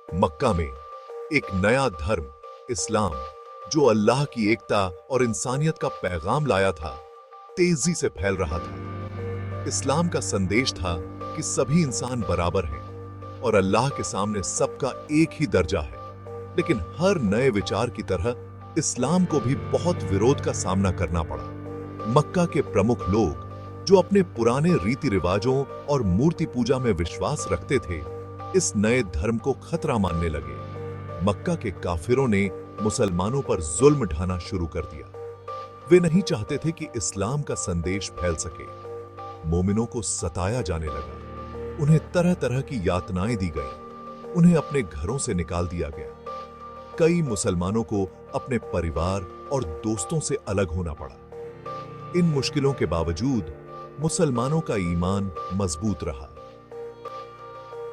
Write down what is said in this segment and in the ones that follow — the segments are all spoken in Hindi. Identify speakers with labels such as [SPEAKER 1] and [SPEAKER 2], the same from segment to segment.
[SPEAKER 1] मक्का में एक नया धर्म इस्लाम, जो अल्लाह की एकता और इंसानियत का पैगाम लाया था, तेजी से फैल रहा था। इस्लाम का संदेश था कि सभी इंसान बराबर हैं और अल्लाह के सामने सबका एक ही दर्जा है। लेकिन हर नए विचार की तरह इस्लाम को भी बहुत विरोध का सामना करना पड़ा। मक्का के प्रमुख लोग, जो अपने पुराने रीति रिवाजों और मूर्ति पूजा में विश्वास रखते थे, इस नए धर्म को खतरा मानने लगे। मक्का के काफिरों ने मुसलमानों पर जुल्म ढाना शुरू कर दिया। वे नहीं चाहते थे कि इस्लाम का संदेश फैल सके। मोमिनों को सताया जाने लगा, उन्हें तरह तरह की यातनाएं दी गईं, उन्हें अपने घरों से निकाल दिया गया। कई मुसलमानों को अपने परिवार और दोस्तों से अलग होना पड़ा। इन मुश्किलों के बावजूद मुसलमानों का ईमान मजबूत रहा।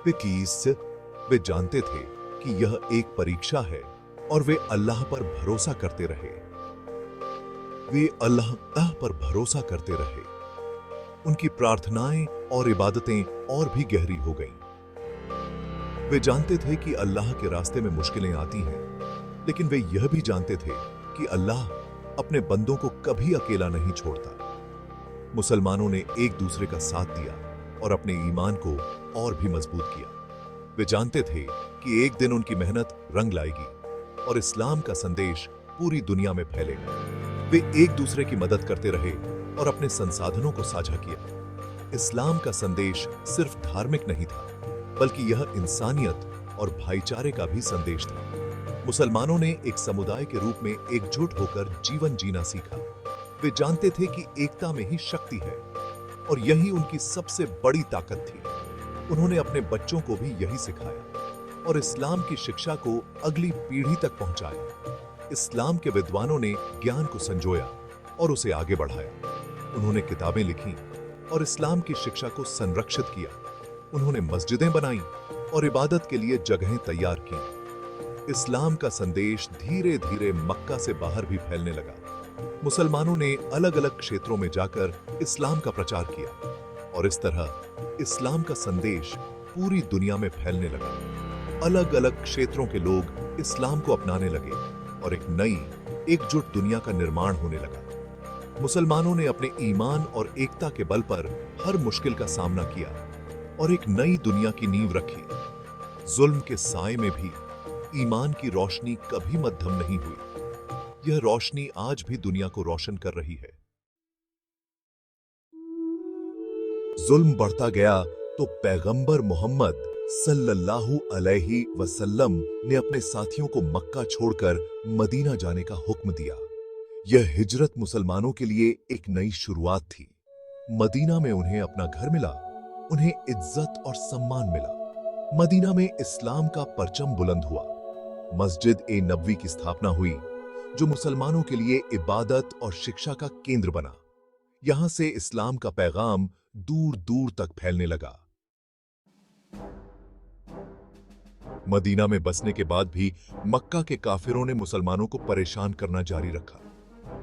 [SPEAKER 1] वे जानते थे कि यह एक परीक्षा है और वे अल्लाह पर भरोसा करते रहे। वे अल्लाह पर भरोसा करते रहे। उनकी प्रार्थनाएं और इबादतें और भी गहरी हो गईं। वे जानते थे कि अल्लाह के रास्ते में मुश्किलें आती हैं, लेकिन वे यह भी जानते थे कि अल्लाह अपने बंदों को कभी अकेला नहीं छोड़ता। मुसलमानों ने एक दूसरे का साथ दिया और अपने ईमान को और भी मजबूत किया। वे जानते थे कि एक दिन उनकी मेहनत रंग लाएगी और इस्लाम का संदेश पूरी दुनिया में फैलेगा। वे एक दूसरे की मदद करते रहे और अपने संसाधनों को साझा किया। इस्लाम का संदेश सिर्फ धार्मिक नहीं था, बल्कि यह इंसानियत और भाईचारे का भी संदेश था। मुसलमानों ने एक समुदाय के रूप में एकजुट होकर जीवन जीना सीखा। वे जानते थे कि एकता में ही शक्ति है और यही उनकी सबसे बड़ी ताकत थी। उन्होंने अपने बच्चों को भी यही सिखाया और इस्लाम की शिक्षा को अगली पीढ़ी तक पहुंचाया। इस्लाम के विद्वानों ने ज्ञान को संजोया और उसे आगे बढ़ाया। उन्होंने किताबें लिखी और इस्लाम की शिक्षा को संरक्षित किया। उन्होंने मस्जिदें बनाई और इबादत के लिए जगहें तैयार की। इस्लाम का संदेश धीरे धीरे मक्का से बाहर भी फैलने लगा। मुसलमानों ने अलग अलग क्षेत्रों में जाकर इस्लाम का प्रचार किया और इस तरह इस्लाम का संदेश पूरी दुनिया में फैलने लगा। अलग अलग क्षेत्रों के लोग इस्लाम को अपनाने लगे और एक नई एकजुट दुनिया का निर्माण होने लगा। मुसलमानों ने अपने ईमान और एकता के बल पर हर मुश्किल का सामना किया और एक नई दुनिया की नींव रखी। जुल्म के साए में भी ईमान की रोशनी कभी मद्धम नहीं हुई। यह रोशनी आज भी दुनिया को रोशन कर रही है। जुल्म बढ़ता गया तो पैगंबर मोहम्मद सल्लल्लाहु अलैहि वसल्लम ने अपने साथियों को मक्का छोड़कर मदीना जाने का हुक्म दिया। यह हिजरत मुसलमानों के लिए एक नई शुरुआत थी। मदीना में उन्हें अपना घर मिला, उन्हें इज्जत और सम्मान मिला। मदीना में इस्लाम का परचम बुलंद हुआ। मस्जिद ए नबवी की स्थापना हुई, जो मुसलमानों के लिए इबादत और शिक्षा का केंद्र बना। यहां से इस्लाम का पैगाम दूर दूर तक फैलने लगा। मदीना में बसने के बाद भी मक्का के काफिरों ने मुसलमानों को परेशान करना जारी रखा।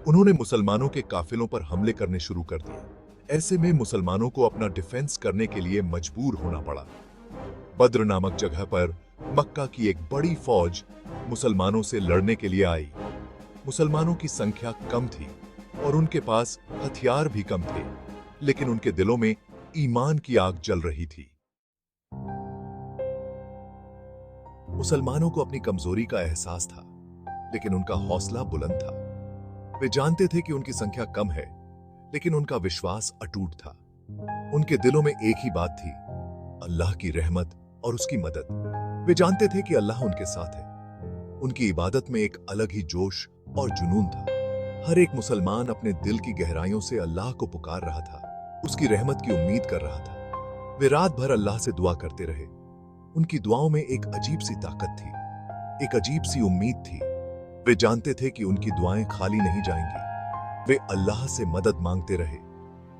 [SPEAKER 1] उन्होंने मुसलमानों के काफिलों पर हमले करने शुरू कर दिए। ऐसे में मुसलमानों को अपना डिफेंस करने के लिए मजबूर होना पड़ा। बद्र नामक जगह पर मक्का की एक बड़ी फौज मुसलमानों से लड़ने के लिए आई। मुसलमानों की संख्या कम थी और उनके पास हथियार भी कम थे, लेकिन उनके दिलों में ईमान की आग जल रही थी। मुसलमानों को अपनी कमजोरी का एहसास था, लेकिन उनका हौसला बुलंद था। वे जानते थे कि उनकी संख्या कम है, लेकिन उनका विश्वास अटूट था। उनके दिलों में एक ही बात थी, अल्लाह की रहमत और उसकी मदद। वे जानते थे कि अल्लाह उनके साथ है। उनकी इबादत में एक अलग ही जोश और जुनून था। हर एक मुसलमान अपने दिल की गहराइयों से अल्लाह को पुकार रहा था, उसकी रहमत की उम्मीद कर रहा था। वे रात भर अल्लाह से दुआ करते रहे। उनकी दुआओं में एक अजीब सी ताकत थी, एक अजीब सी उम्मीद थी। वे जानते थे कि उनकी दुआएं खाली नहीं जाएंगी। वे अल्लाह से मदद मांगते रहे।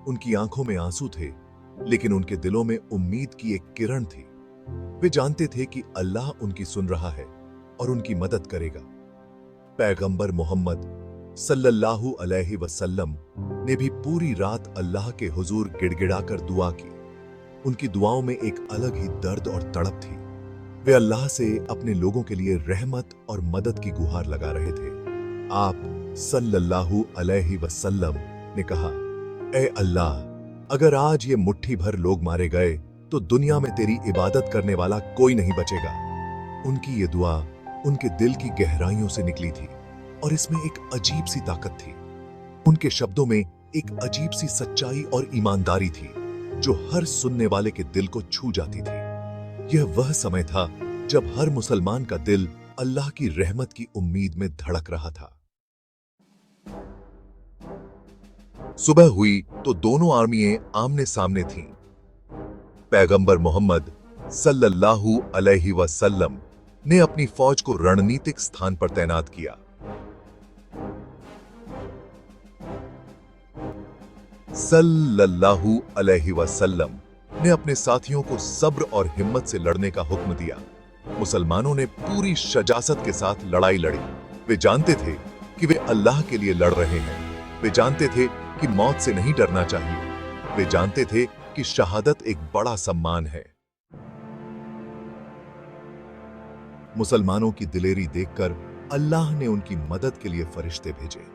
[SPEAKER 1] उनकी आंखों में आंसू थे, लेकिन उनके दिलों में उम्मीद की एक किरण थी। वे जानते थे कि अल्लाह उनकी सुन रहा है और उनकी मदद करेगा। पैगंबर मोहम्मद सल्लल्लाहु अलैहि वसल्लम ने भी पूरी रात अल्लाह के हुजूर गिड़गिड़ाकर दुआ की। उनकी दुआओं में एक अलग ही दर्द और तड़प थी। वे अल्लाह से अपने लोगों के लिए रहमत और मदद की गुहार लगा रहे थे। आप सल्लल्लाहु अलैहि वसल्लम ने कहा, ए अल्लाह, अगर आज ये मुट्ठी भर लोग मारे गए तो दुनिया में तेरी इबादत करने वाला कोई नहीं बचेगा। उनकी ये दुआ उनके दिल की गहराइयों से निकली थी और इसमें एक अजीब सी ताकत थी। उनके शब्दों में एक अजीब सी सच्चाई और ईमानदारी थी जो हर सुनने वाले के दिल को छू जाती थी। यह वह समय था जब हर मुसलमान का दिल अल्लाह की रहमत की उम्मीद में धड़क रहा था। सुबह हुई तो दोनों आर्मियां आमने सामने थीं। पैगंबर मोहम्मद सल्लल्लाहु अलैहि वसल्लम ने अपनी फौज को रणनीतिक स्थान पर तैनात किया। सल्लल्लाहु अलैहि वसल्लम ने अपने साथियों को सब्र और हिम्मत से लड़ने का हुक्म दिया। मुसलमानों ने पूरी शजासत के साथ लड़ाई लड़ी। वे जानते थे कि वे अल्लाह के लिए लड़ रहे हैं। वे जानते थे कि मौत से नहीं डरना चाहिए। वे जानते थे कि शहादत एक बड़ा सम्मान है। मुसलमानों की दिलेरी देखकर अल्लाह ने उनकी मदद के लिए फरिश्ते भेजे।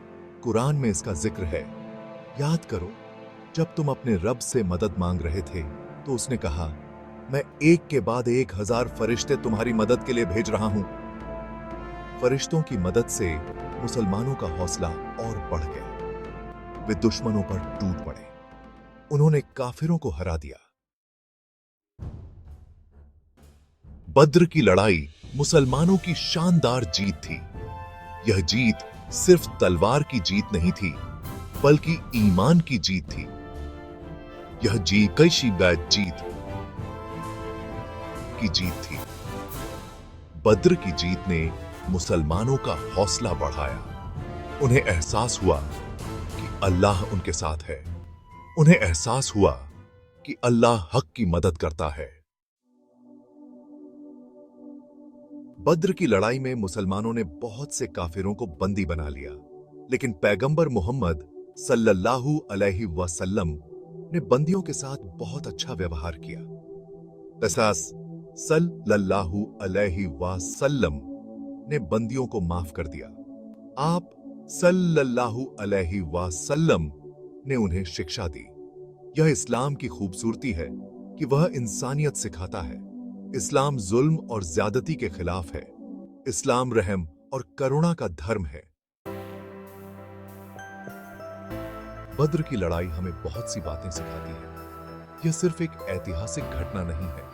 [SPEAKER 1] कुरान में इसका जिक्र है। याद करो, जब तुम अपने रब से मदद मांग रहे थे तो उसने कहा, मैं एक के बाद 1000 फरिश्ते तुम्हारी मदद के लिए भेज रहा हूं। फरिश्तों की मदद से मुसलमानों का हौसला और बढ़ गया। वे दुश्मनों पर टूट पड़े। उन्होंने काफिरों को हरा दिया। बद्र की लड़ाई मुसलमानों की शानदार जीत थी। यह जीत सिर्फ तलवार की जीत नहीं थी, बल्कि ईमान की जीत थी। यह जीत कैशी बैत जीत की जीत थी। बद्र की जीत ने मुसलमानों का हौसला बढ़ाया। उन्हें एहसास हुआ कि अल्लाह उनके साथ है। उन्हें एहसास हुआ कि अल्लाह हक की मदद करता है। बद्र की लड़ाई में मुसलमानों ने बहुत से काफिरों को बंदी बना लिया, लेकिन पैगंबर मोहम्मद सल्लल्लाहु अलैहि वसल्लम ने बंदियों के साथ बहुत अच्छा व्यवहार किया। कसास सल्लल्लाहु अलैहि वसल्लम ने बंदियों को माफ कर दिया। आप सल्लल्लाहु अलैहि वसल्लम ने उन्हें शिक्षा दी। यह इस्लाम की खूबसूरती है कि वह इंसानियत सिखाता है। इस्लाम जुल्म और ज्यादती के खिलाफ है। इस्लाम रहम और करुणा का धर्म है। बद्र की लड़ाई हमें बहुत सी बातें सिखाती है। यह सिर्फ एक ऐतिहासिक घटना नहीं है,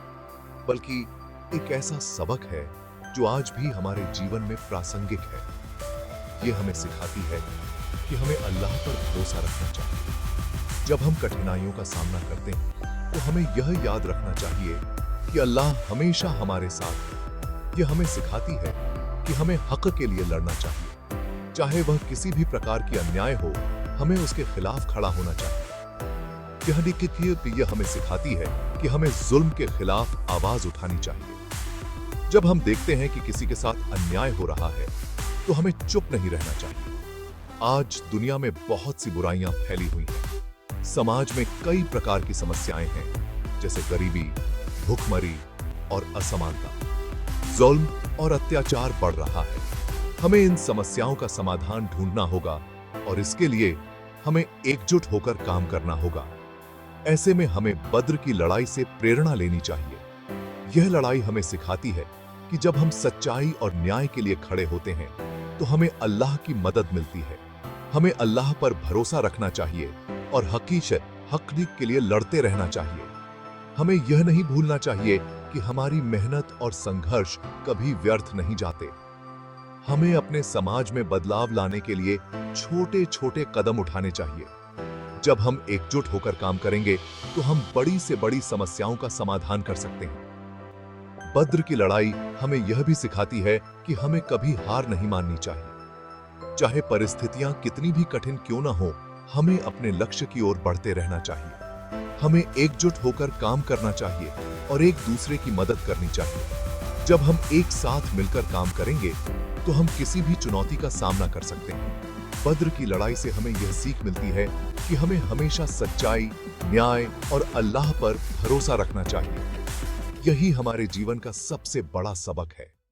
[SPEAKER 1] बल्कि एक ऐसा सबक है जो आज भी हमारे जीवन में प्रासंगिक है। यह हमें सिखाती है कि हमें अल्लाह पर भरोसा रखना चाहिए। जब हम कठिनाइयों का सामना करते हैं तो हमें यह याद रखना चाहिए कि अल्लाह हमेशा हमारे साथ है। यह हमें सिखाती है कि हमें हक के लिए लड़ना चाहिए, चाहे वह किसी भी प्रकार की अन्याय हो। हमें उसके खिलाफ खड़ा होना चाहिए। यह हमें सिखाती है कि हमें जुल्म के खिलाफ आवाज उठानी चाहिए। जब हम देखते हैं कि किसी के साथ अन्याय हो रहा है तो हमें चुप नहीं रहना चाहिए। आज दुनिया में बहुत सी बुराइयां फैली हुई हैं। समाज में कई प्रकार की समस्याएं हैं, जैसे गरीबी, भूखमरी और असमानता। जुल्म और अत्याचार बढ़ रहा है। हमें इन समस्याओं का समाधान ढूंढना होगा और इसके लिए हमें एकजुट होकर काम करना होगा। ऐसे में हमें बद्र की लड़ाई से प्रेरणा लेनी चाहिए। यह लड़ाई हमें सिखाती है कि जब हम सच्चाई और न्याय के लिए खड़े होते हैं तो हमें अल्लाह की मदद मिलती है। हमें अल्लाह पर भरोसा रखना चाहिए और हक के लिए लड़ते रहना चाहिए। हमें यह नहीं भूलना चाहिए कि हमारी मेहनत और संघर्ष कभी व्यर्थ नहीं जाते। हमें अपने समाज में बदलाव लाने के लिए छोटे छोटे कदम उठाने चाहिए। जब हम एकजुट होकर काम करेंगे तो हम बड़ी से बड़ी समस्याओं का समाधान कर सकते हैं। बद्र की लड़ाई हमें यह भी सिखाती है कि हमें कभी हार नहीं माननी चाहिए। चाहे परिस्थितियां कितनी भी कठिन क्यों ना हो, हमें अपने लक्ष्य की ओर बढ़ते रहना चाहिए। हमें एकजुट होकर काम करना चाहिए और एक दूसरे की मदद करनी चाहिए। जब हम एक साथ मिलकर काम करेंगे तो हम किसी भी चुनौती का सामना कर सकते हैं। बद्र की लड़ाई से हमें यह सीख मिलती है कि हमें हमेशा सच्चाई, न्याय और अल्लाह पर भरोसा रखना चाहिए। यही हमारे जीवन का सबसे बड़ा सबक है।